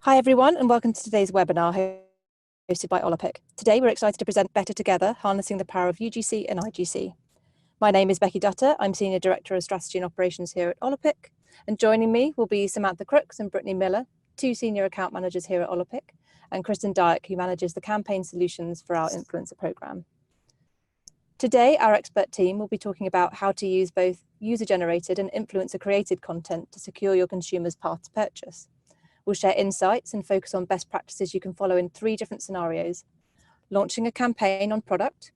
Hi everyone, and welcome to today's webinar hosted by Olapic. Today we're excited to present Better Together, Harnessing the Power of UGC and IGC. My name is Becky Dutter, I'm Senior Director of Strategy and Operations here at Olapic, and joining me will be Samantha Crooks and Brittany Miller, two Senior Account Managers here at Olapic, and Kristen Dyak, who manages the campaign solutions for our influencer program. Today, our expert team will be talking about how to use both user-generated and influencer-created content to secure your consumer's path to purchase. We'll share insights and focus on best practices you can follow in 3 different scenarios: launching a campaign on product,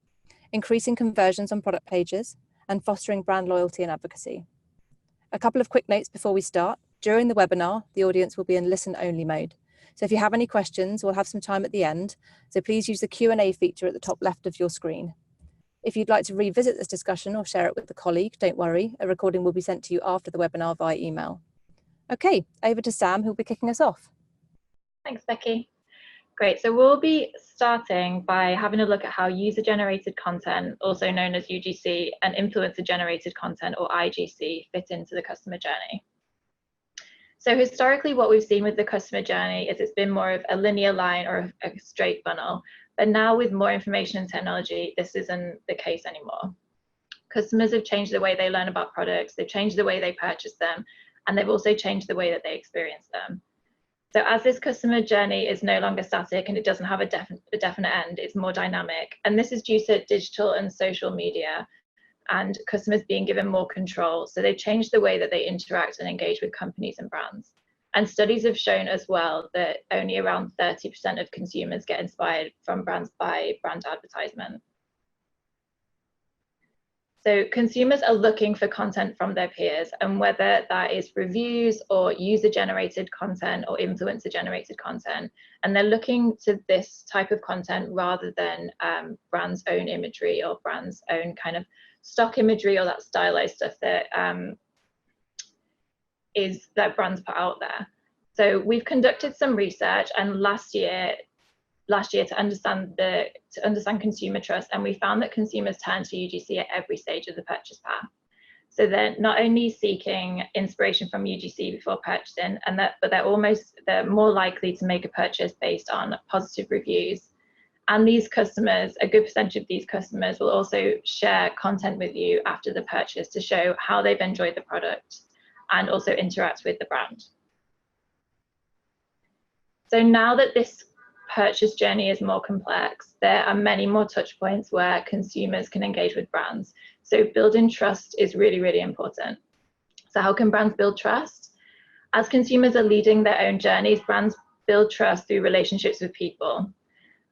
increasing conversions on product pages, and fostering brand loyalty and advocacy. A couple of quick notes before we start. During the webinar, the audience will be in listen-only mode. So if you have any questions, we'll have some time at the end, so please use the Q&A feature at the top left of your screen. If you'd like to revisit this discussion or share it with a colleague, don't worry, a recording will be sent to you after the webinar via email. Okay, over to Sam, who'll be kicking us off. Thanks, Becky. Great, so we'll be starting by having a look at how user-generated content, also known as UGC, and influencer-generated content, or IGC, fit into the customer journey. So historically, what we've seen with the customer journey is it's been more of a linear line or a straight funnel, but now with more information and technology, this isn't the case anymore. Customers have changed the way they learn about products, they've changed the way they purchase them, and they've also changed the way that they experience them. So as this customer journey is no longer static and it doesn't have a definite end, it's more dynamic. And this is due to digital and social media and customers being given more control. So they've changed the way that they interact and engage with companies and brands. And studies have shown as well that only around 30% of consumers get inspired from brands by brand advertisement. So consumers are looking for content from their peers, and whether that is reviews or user-generated content or influencer-generated content, and they're looking to this type of content rather than brands' own imagery or brands' own kind of stock imagery or that stylized stuff that that brands put out there. So we've conducted some research, and last year to understand consumer trust, and we found that consumers turn to UGC at every stage of the purchase path. So they're not only seeking inspiration from UGC before purchasing, but they're more likely to make a purchase based on positive reviews. And these customers, a good percentage of these customers, will also share content with you after the purchase to show how they've enjoyed the product and also interact with the brand. So now that this purchase journey is more complex, there are many more touch points where consumers can engage with brands. So building trust is really, really important. So how can brands build trust? As consumers are leading their own journeys, brands build trust through relationships with people.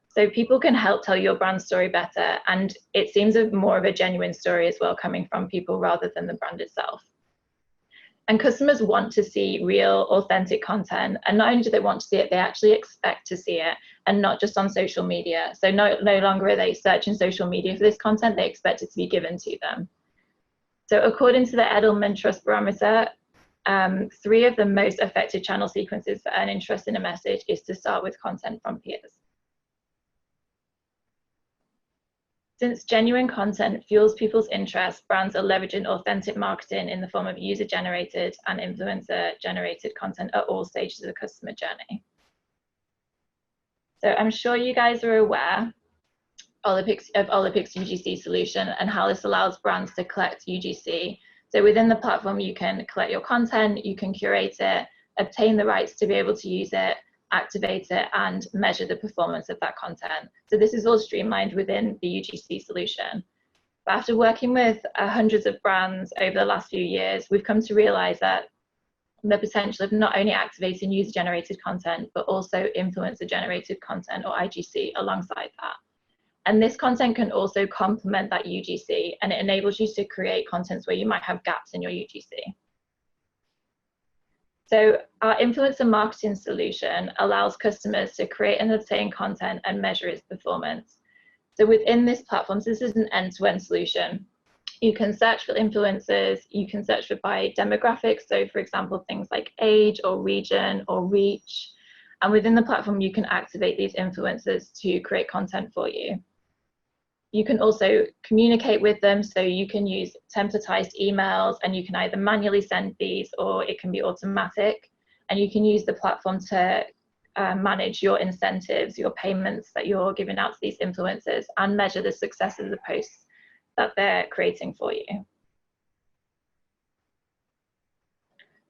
So people can help tell your brand story better, and it seems more of a genuine story as well, coming from people rather than the brand itself. And customers want to see real, authentic content. And not only do they want to see it, they actually expect to see it, and not just on social media. So no longer are they searching social media for this content, they expect it to be given to them. So according to the Edelman Trust Barometer, 3 of the most effective channel sequences for earning trust in a message is to start with content from peers. Since genuine content fuels people's interest, brands are leveraging authentic marketing in the form of user-generated and influencer-generated content at all stages of the customer journey. So I'm sure you guys are aware of Olapic's UGC solution and how this allows brands to collect UGC. So within the platform, you can collect your content, you can curate it, obtain the rights to be able to use it, activate it, and measure the performance of that content. So this is all streamlined within the UGC solution. But after working with hundreds of brands over the last few years, we've come to realize that the potential of not only activating user-generated content, but also influencer-generated content, or IGC, alongside that. And this content can also complement that UGC, and it enables you to create contents where you might have gaps in your UGC. So our influencer marketing solution allows customers to create and obtain content and measure its performance. So within this platform, so this is an end-to-end solution. You can search for influencers, you can search for by demographics. So for example, things like age or region or reach. And within the platform, you can activate these influencers to create content for you. You can also communicate with them, so you can use templatized emails, and you can either manually send these or it can be automatic. And you can use the platform to manage your incentives, your payments that you're giving out to these influencers, and measure the success of the posts that they're creating for you.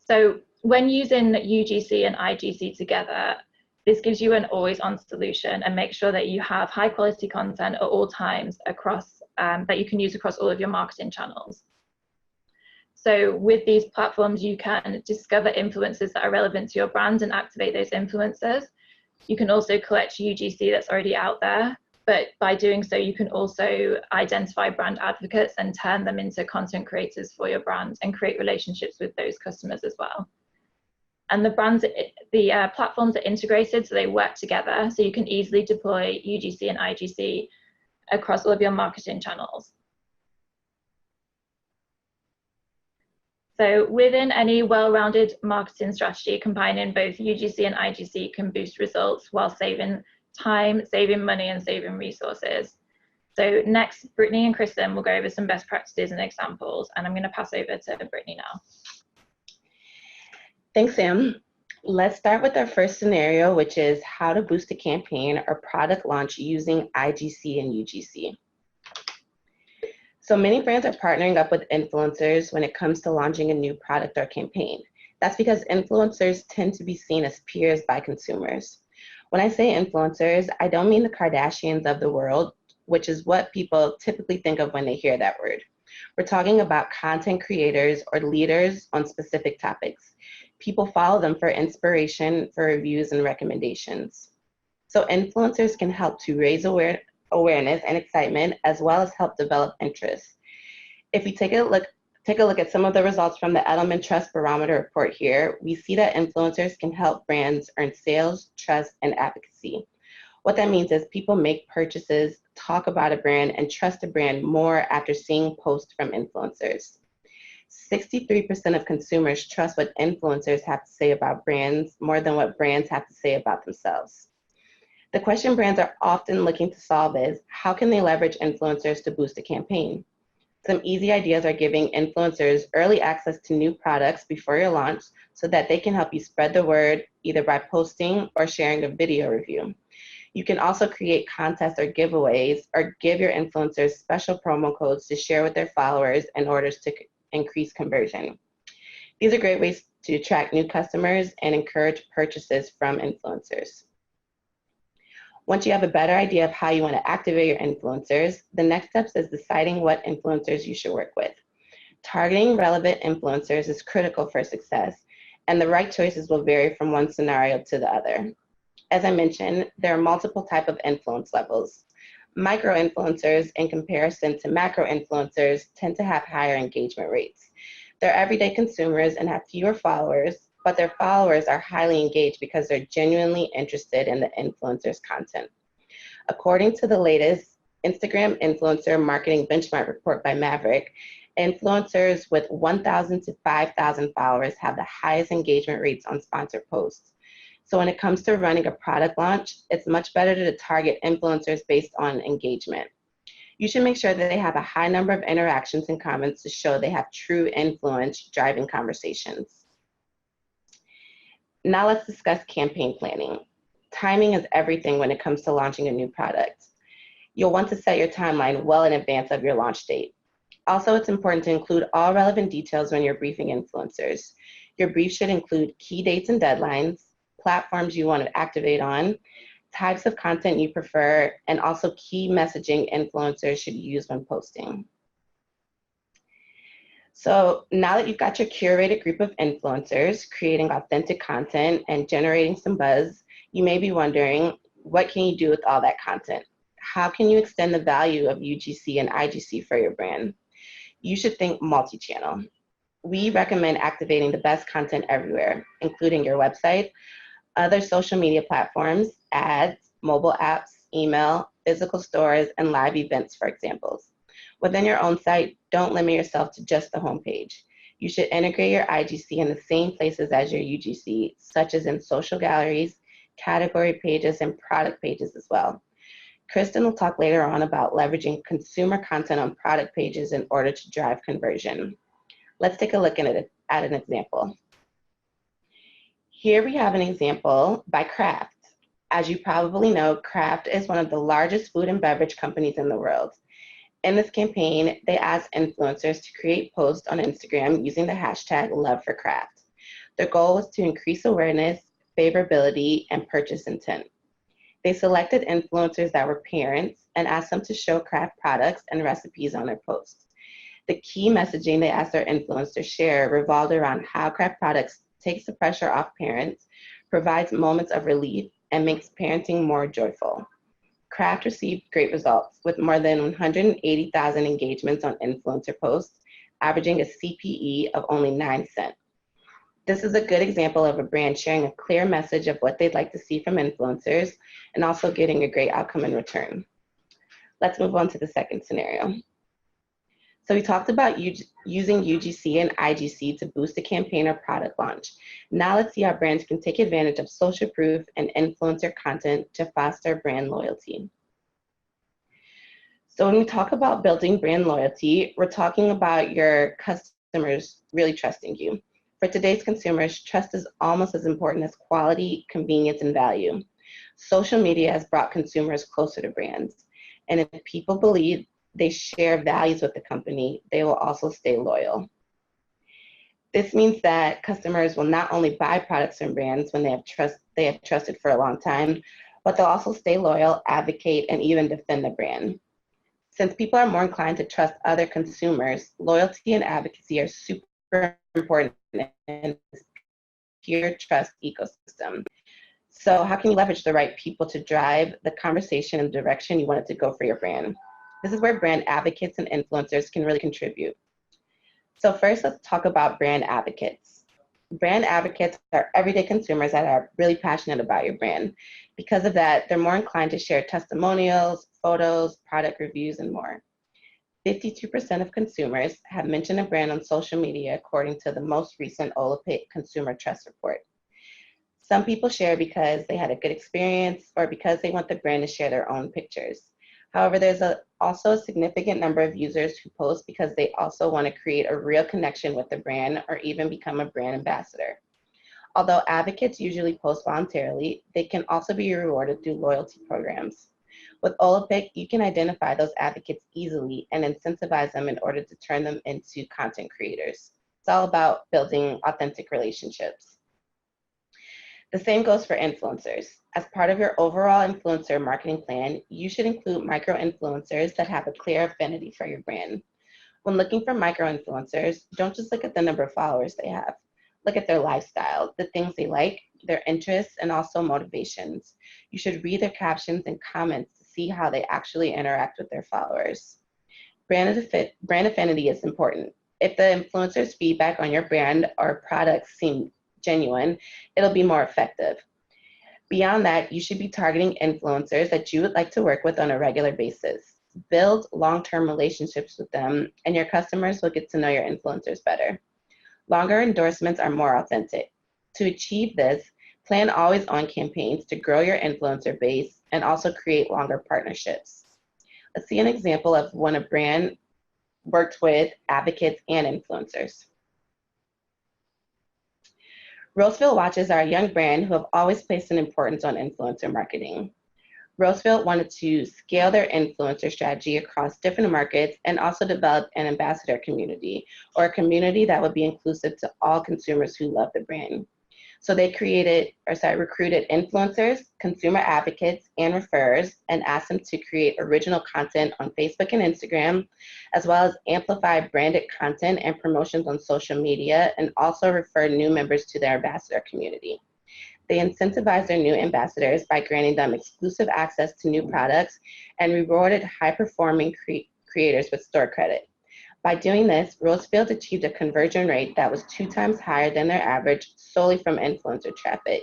So when using UGC and IGC together, this gives you an always-on solution and makes sure that you have high-quality content at all times across that you can use across all of your marketing channels. So with these platforms, you can discover influencers that are relevant to your brand and activate those influencers. You can also collect UGC that's already out there, but by doing so, you can also identify brand advocates and turn them into content creators for your brand and create relationships with those customers as well. And the platforms are integrated, so they work together, so you can easily deploy UGC and IGC across all of your marketing channels. So within any well-rounded marketing strategy, combining both UGC and IGC can boost results while saving time, saving money, and saving resources. So next, Brittany and Kristen will go over some best practices and examples, and I'm going to pass over to Brittany now. Thanks, Sam. Let's start with our first scenario, which is how to boost a campaign or product launch using IGC and UGC. So many brands are partnering up with influencers when it comes to launching a new product or campaign. That's because influencers tend to be seen as peers by consumers. When I say influencers, I don't mean the Kardashians of the world, which is what people typically think of when they hear that word. We're talking about content creators or leaders on specific topics. People follow them for inspiration, for reviews and recommendations. So influencers can help to raise awareness and excitement, as well as help develop interest. If we take a look at some of the results from the Edelman Trust Barometer report here, we see that influencers can help brands earn sales, trust, and advocacy. What that means is people make purchases, talk about a brand, and trust a brand more after seeing posts from influencers. 63% of consumers trust what influencers have to say about brands more than what brands have to say about themselves. The question brands are often looking to solve is, how can they leverage influencers to boost a campaign? Some easy ideas are giving influencers early access to new products before your launch so that they can help you spread the word either by posting or sharing a video review. You can also create contests or giveaways or give your influencers special promo codes to share with their followers in order to increase conversion. These are great ways to attract new customers and encourage purchases from influencers. Once you have a better idea of how you want to activate your influencers, the next step is deciding what influencers you should work with. Targeting relevant influencers is critical for success, and the right choices will vary from one scenario to the other. As I mentioned, there are multiple types of influence levels. Micro-influencers, in comparison to macro-influencers, tend to have higher engagement rates. They're everyday consumers and have fewer followers, but their followers are highly engaged because they're genuinely interested in the influencer's content. According to the latest Instagram Influencer Marketing Benchmark report by Maverick, influencers with 1,000 to 5,000 followers have the highest engagement rates on sponsored posts. So when it comes to running a product launch, it's much better to target influencers based on engagement. You should make sure that they have a high number of interactions and comments to show they have true influence driving conversations. Now let's discuss campaign planning. Timing is everything when it comes to launching a new product. You'll want to set your timeline well in advance of your launch date. Also, it's important to include all relevant details when you're briefing influencers. Your brief should include key dates and deadlines, platforms you want to activate on, types of content you prefer, and also key messaging influencers should use when posting. So now that you've got your curated group of influencers creating authentic content and generating some buzz, you may be wondering, what can you do with all that content? How can you extend the value of UGC and IGC for your brand? You should think multi-channel. We recommend activating the best content everywhere, including your website, other social media platforms, ads, mobile apps, email, physical stores, and live events, for examples. Within your own site, don't limit yourself to just the homepage. You should integrate your IGC in the same places as your UGC, such as in social galleries, category pages, and product pages as well. Kristen will talk later on about leveraging consumer content on product pages in order to drive conversion. Let's take a look at an example. Here we have an example by Kraft. As you probably know, Kraft is one of the largest food and beverage companies in the world. In this campaign, they asked influencers to create posts on Instagram using the hashtag #LoveForKraft. Their goal was to increase awareness, favorability, and purchase intent. They selected influencers that were parents and asked them to show Kraft products and recipes on their posts. The key messaging they asked their influencers to share revolved around how Kraft products takes the pressure off parents, provides moments of relief, and makes parenting more joyful. Kraft received great results with more than 180,000 engagements on influencer posts, averaging a CPE of only 9 cents. This is a good example of a brand sharing a clear message of what they'd like to see from influencers and also getting a great outcome in return. Let's move on to the second scenario. So we talked about using UGC and IGC to boost a campaign or product launch. Now let's see how brands can take advantage of social proof and influencer content to foster brand loyalty. So when we talk about building brand loyalty, we're talking about your customers really trusting you. For today's consumers, trust is almost as important as quality, convenience, and value. Social media has brought consumers closer to brands. And if people believe they share values with the company, they will also stay loyal. This means that customers will not only buy products from brands when they have trusted for a long time, but they'll also stay loyal, advocate, and even defend the brand. Since people are more inclined to trust other consumers, loyalty and advocacy are super important in this peer trust ecosystem. So how can you leverage the right people to drive the conversation in the direction you want it to go for your brand? This is where brand advocates and influencers can really contribute. So first, let's talk about brand advocates. Brand advocates are everyday consumers that are really passionate about your brand. Because of that, they're more inclined to share testimonials, photos, product reviews, and more. 52% of consumers have mentioned a brand on social media, according to the most recent Olapic Consumer Trust Report. Some people share because they had a good experience or because they want the brand to share their own pictures. However, there's also a significant number of users who post because they also want to create a real connection with the brand or even become a brand ambassador. Although advocates usually post voluntarily, they can also be rewarded through loyalty programs. With Olapic, you can identify those advocates easily and incentivize them in order to turn them into content creators. It's all about building authentic relationships. The same goes for influencers. As part of your overall influencer marketing plan, you should include micro-influencers that have a clear affinity for your brand. When looking for micro-influencers, don't just look at the number of followers they have. Look at their lifestyle, the things they like, their interests, and also motivations. You should read their captions and comments to see how they actually interact with their followers. Brand affinity is important. If the influencer's feedback on your brand or products seem genuine, it'll be more effective. Beyond that, you should be targeting influencers that you would like to work with on a regular basis. Build long-term relationships with them, and your customers will get to know your influencers better. Longer endorsements are more authentic. To achieve this, plan always-on campaigns to grow your influencer base and also create longer partnerships. Let's see an example of when a brand worked with advocates and influencers. Roosevelt watches are a young brand who have always placed an importance on influencer marketing. Roosevelt wanted to scale their influencer strategy across different markets and also develop an ambassador community, or a community that would be inclusive to all consumers who love the brand. So they recruited influencers, consumer advocates, and referrers, and asked them to create original content on Facebook and Instagram, as well as amplify branded content and promotions on social media, and also refer new members to their ambassador community. They incentivized their new ambassadors by granting them exclusive access to new products and rewarded high-performing creators with store credit. By doing this, Roosevelt achieved a conversion rate that was 2 times higher than their average solely from influencer traffic.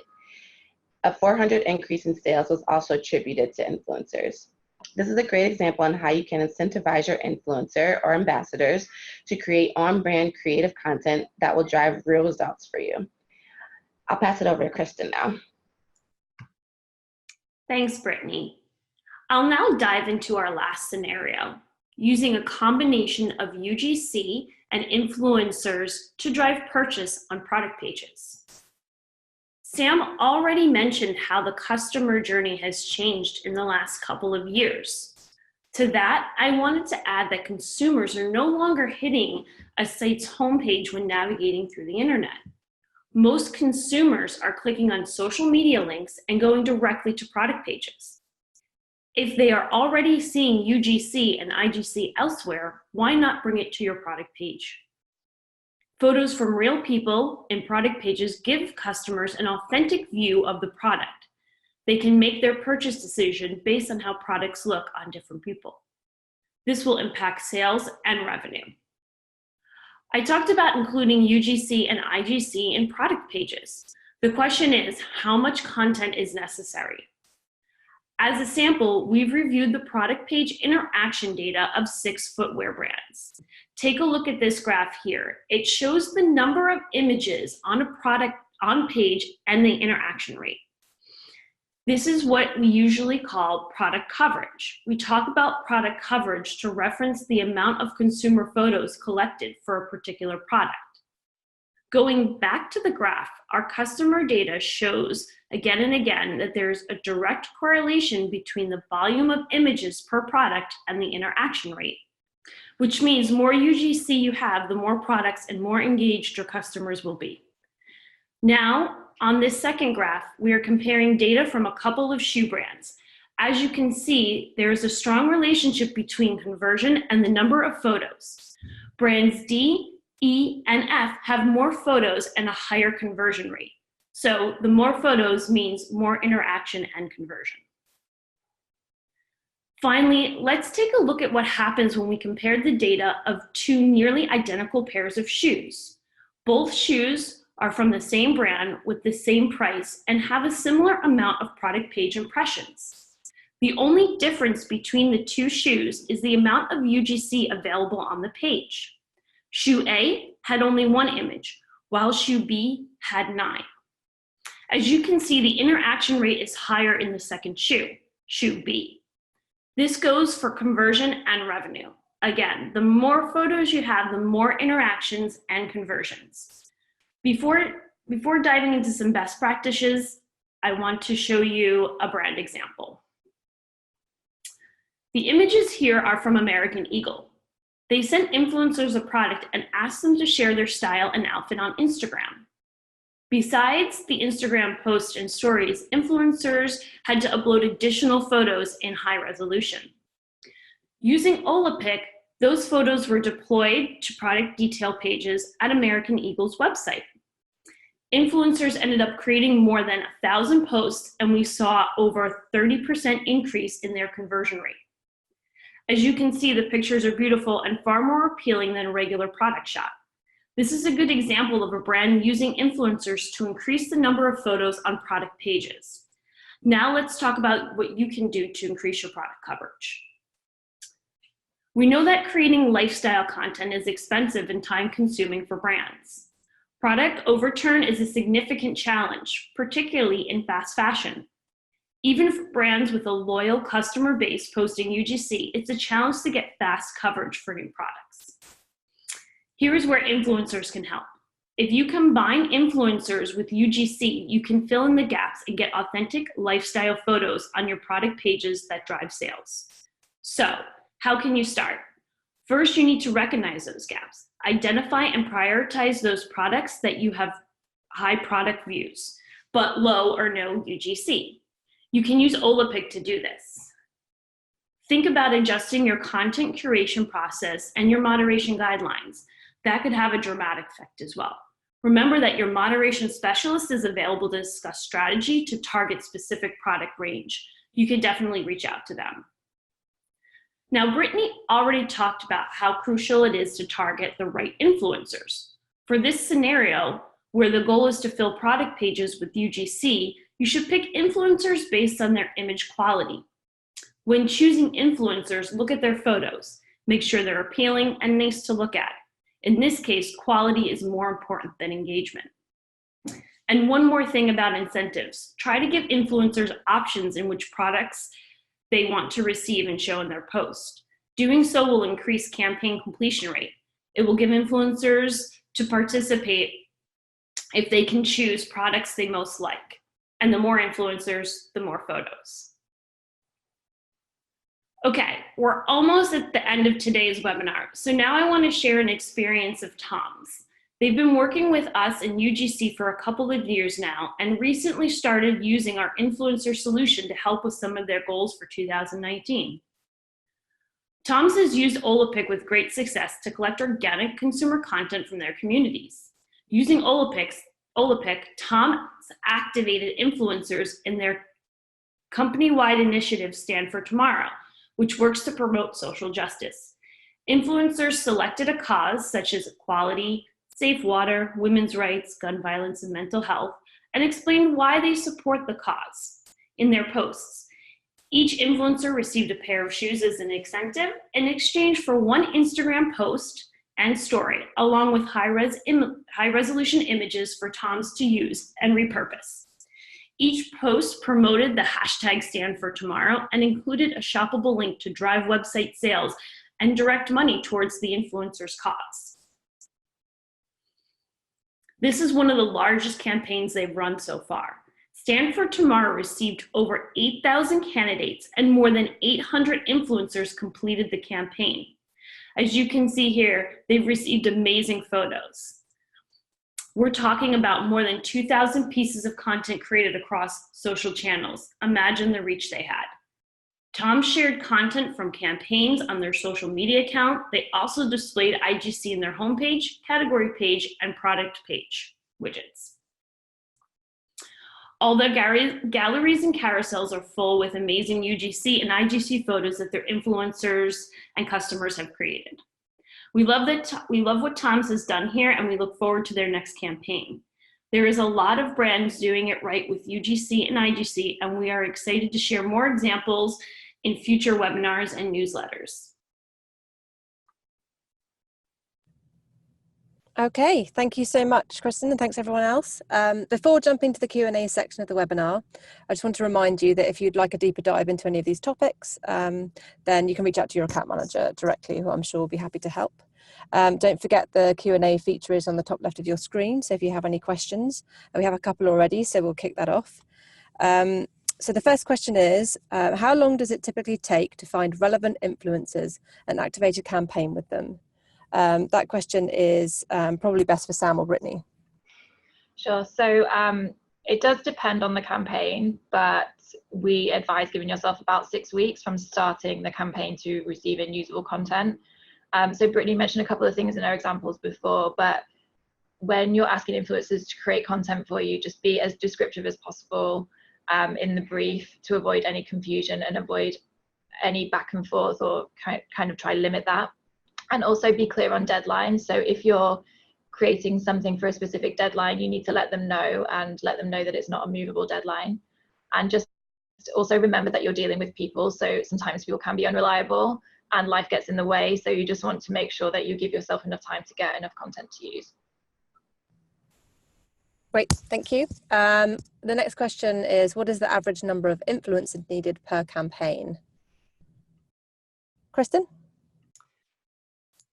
A 400% increase in sales was also attributed to influencers. This is a great example on how you can incentivize your influencer or ambassadors to create on-brand creative content that will drive real results for you. I'll pass it over to Kristen now. Thanks, Brittany. I'll now dive into our last scenario, using a combination of UGC and influencers to drive purchase on product pages. Sam already mentioned how the customer journey has changed in the last couple of years. To that, I wanted to add that consumers are no longer hitting a site's homepage when navigating through the internet. Most consumers are clicking on social media links and going directly to product pages. If they are already seeing UGC and IGC elsewhere, why not bring it to your product page? Photos from real people in product pages give customers an authentic view of the product. They can make their purchase decision based on how products look on different people. This will impact sales and revenue. I talked about including UGC and IGC in product pages. The question is, how much content is necessary? As a sample, we've reviewed the product page interaction data of 6 footwear brands. Take a look at this graph here. It shows the number of images on a product on page and the interaction rate. This is what we usually call product coverage. We talk about product coverage to reference the amount of consumer photos collected for a particular product. Going back to the graph, our customer data shows again and again that there's a direct correlation between the volume of images per product and the interaction rate, which means more UGC you have, the more products and more engaged your customers will be. Now, on this second graph, we are comparing data from a couple of shoe brands. As you can see, there is a strong relationship between conversion and the number of photos. Brands D, E, and F have more photos and a higher conversion rate. So the more photos means more interaction and conversion. Finally, let's take a look at what happens when we compare the data of 2 nearly identical pairs of shoes. Both shoes are from the same brand with the same price and have a similar amount of product page impressions. The only difference between the 2 shoes is the amount of UGC available on the page. Shoe A had only 1 image, while shoe B had 9. As you can see, the interaction rate is higher in the second shoe, shoe B. This goes for conversion and revenue. Again, the more photos you have, the more interactions and conversions. Before diving into some best practices, I want to show you a brand example. The images here are from American Eagle. They sent influencers a product and asked them to share their style and outfit on Instagram. Besides the Instagram posts and stories, influencers had to upload additional photos in high resolution. Using Olapic, those photos were deployed to product detail pages at American Eagle's website. Influencers ended up creating more than 1,000 posts, and we saw over a 30% increase in their conversion rate. As you can see, the pictures are beautiful and far more appealing than a regular product shot. This is a good example of a brand using influencers to increase the number of photos on product pages. Now let's talk about what you can do to increase your product coverage. We know that creating lifestyle content is expensive and time-consuming for brands. Product overturn is a significant challenge, particularly in fast fashion. Even for brands with a loyal customer base posting UGC, it's a challenge to get fast coverage for new products. Here is where influencers can help. If you combine influencers with UGC, you can fill in the gaps and get authentic lifestyle photos on your product pages that drive sales. So, how can you start? First, you need to recognize those gaps. Identify and prioritize those products that you have high product views, but low or no UGC. You can use Olapic to do this. Think about adjusting your content curation process and your moderation guidelines. That could have a dramatic effect as well. Remember that your moderation specialist is available to discuss strategy to target specific product range. You can definitely reach out to them. Now, Brittany already talked about how crucial it is to target the right influencers. For this scenario, where the goal is to fill product pages with UGC, you should pick influencers based on their image quality. When choosing influencers, look at their photos. Make sure they're appealing and nice to look at. In this case, quality is more important than engagement. And one more thing about incentives. Try to give influencers options in which products they want to receive and show in their post. Doing so will increase campaign completion rate. It will give influencers to participate if they can choose products they most like. And the more influencers, the more photos. Okay, we're almost at the end of today's webinar. So now I want to share an experience of Tom's. They've been working with us in UGC for a couple of years now and recently started using our influencer solution to help with some of their goals for 2019. Tom's has used Olapic with great success to collect organic consumer content from their communities. Using Olapic, Tom's activated influencers in their company-wide initiative Stand for Tomorrow, which works to promote social justice. Influencers selected a cause such as equality, safe water, women's rights, gun violence, and mental health, and explained why they support the cause in their posts. Each influencer received a pair of shoes as an incentive in exchange for one Instagram post and story, along with high-resolution images for Tom's to use and repurpose. Each post promoted the hashtag Stand for Tomorrow and included a shoppable link to drive website sales and direct money towards the influencer's cause. This is one of the largest campaigns they've run so far. Stand for Tomorrow received over 8,000 candidates and more than 800 influencers completed the campaign. As you can see here, they've received amazing photos. We're talking about more than 2,000 pieces of content created across social channels. Imagine the reach they had. Tom shared content from campaigns on their social media account. They also displayed IGC in their homepage, category page, and product page widgets. All their galleries and carousels are full with amazing UGC and IGC photos that their influencers and customers have created. We love what Tom's has done here, and we look forward to their next campaign. There is a lot of brands doing it right with UGC and IGC, and we are excited to share more examples in future webinars and newsletters. Okay, thank you so much, Kristen, and thanks everyone else. Before jumping to the Q&A section of the webinar, I just want to remind you that if you'd like a deeper dive into any of these topics, then you can reach out to your account manager directly, who I'm sure will be happy to help. Don't forget the Q&A feature is on the top left of your screen, so if you have any questions, and we have a couple already, so we'll kick that off. So the first question is, how long does it typically take to find relevant influencers and activate a campaign with them? That question is probably best for Sam or Brittany. Sure. So it does depend on the campaign, but we advise giving yourself about 6 weeks from starting the campaign to receiving usable content. So Brittany mentioned a couple of things in her examples before, but when you're asking influencers to create content for you, just be as descriptive as possible in the brief to avoid any confusion and avoid any back and forth, or kind of try to limit that. And also be clear on deadlines. So if you're creating something for a specific deadline, you need to let them know, and let them know that it's not a movable deadline. And just also remember that you're dealing with people. So sometimes people can be unreliable and life gets in the way. So you just want to make sure that you give yourself enough time to get enough content to use. Great, thank you. The next question is, what is the average number of influencers needed per campaign? Kristen?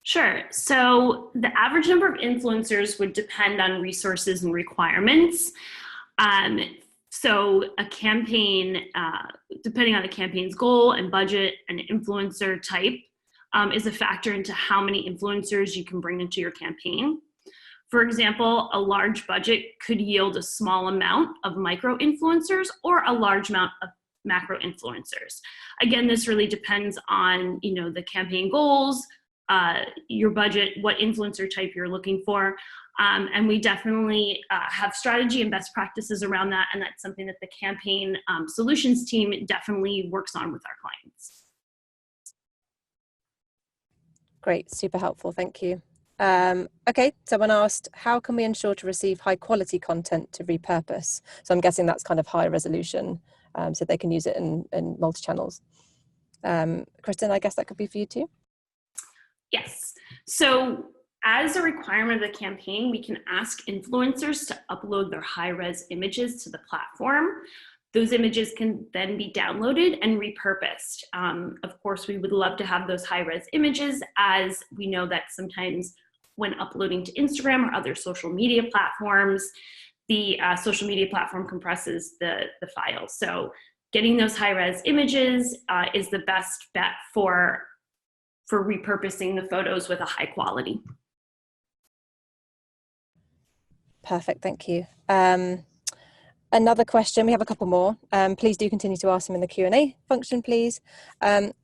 Sure. So the average number of influencers would depend on resources and requirements. So a campaign, depending on the campaign's goal and budget and influencer type, is a factor into how many influencers you can bring into your campaign. For example, a large budget could yield a small amount of micro influencers or a large amount of macro influencers. Again, this really depends on, the campaign goals, your budget, what influencer type you're looking for. And we definitely have strategy and best practices around that. And that's something that the campaign solutions team definitely works on with our clients. Great, super helpful, thank you. Okay, someone asked, how can we ensure to receive high quality content to repurpose? So I'm guessing that's kind of high resolution, so they can use it in multi-channels. Kristen, I guess that could be for you too. Yes. So as a requirement of the campaign, we can ask influencers to upload their high-res images to the platform. Those images can then be downloaded and repurposed. Of course, we would love to have those high-res images, as we know that sometimes when uploading to Instagram or other social media platforms. The social media platform compresses the file. So getting those high-res images is the best bet for repurposing the photos with a high quality. Perfect, thank you. Another question, we have a couple more. Please do continue to ask them in the Q&A function, please.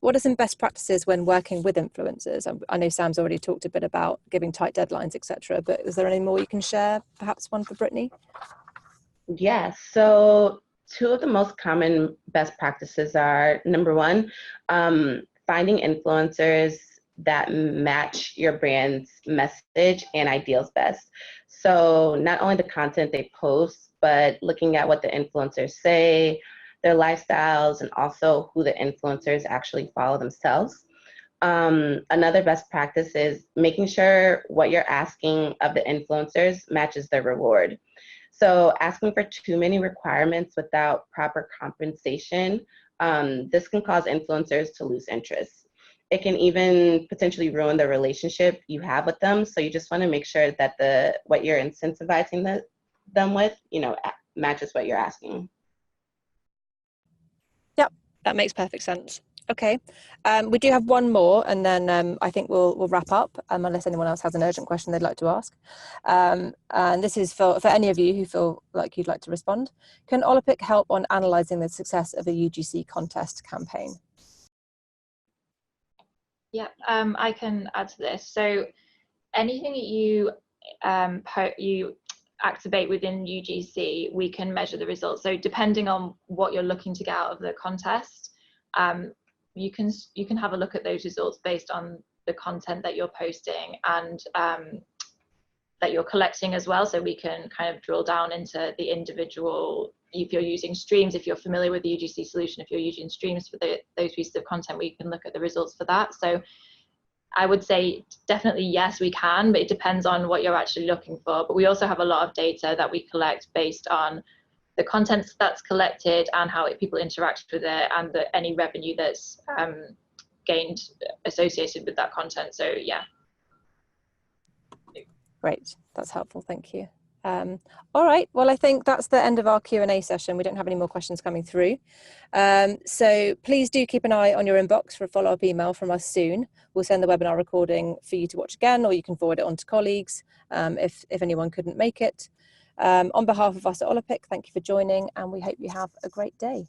What are some best practices when working with influencers? I know Sam's already talked a bit about giving tight deadlines, etc., but is there any more you can share? Perhaps one for Brittany? Yeah, so two of the most common best practices are, number one, finding influencers that match your brand's message and ideals best. So not only the content they post, but looking at what the influencers say, their lifestyles, and also who the influencers actually follow themselves. Another best practice is making sure what you're asking of the influencers matches their reward. So asking for too many requirements without proper compensation, this can cause influencers to lose interest. It can even potentially ruin the relationship you have with them. So you just want to make sure that what you're incentivizing them with, matches what you're asking. Yep, that makes perfect sense. Okay, we do have one more, and then I think we'll wrap up, unless anyone else has an urgent question they'd like to ask. And this is for any of you who feel like you'd like to respond. Can Olapic help on analysing the success of a UGC contest campaign? Yeah, I can add to this. So anything that you activate within UGC, we can measure the results. So depending on what you're looking to get out of the contest, you can have a look at those results based on the content that you're posting and that you're collecting as well. So we can kind of drill down into the individual, if you're using streams, if you're familiar with the UGC solution, if you're using streams for those pieces of content, we can look at the results for that. So I would say definitely yes, we can, but it depends on what you're actually looking for. But we also have a lot of data that we collect based on the content that's collected and how people interact with it, and any revenue that's gained associated with that content. So yeah. Great, that's helpful, thank you. All right, well, I think that's the end of our Q&A session. We don't have any more questions coming through. So please do keep an eye on your inbox for a follow-up email from us soon. We'll send the webinar recording for you to watch again, or you can forward it on to colleagues if anyone couldn't make it. On behalf of us at Olapic, thank you for joining, and we hope you have a great day.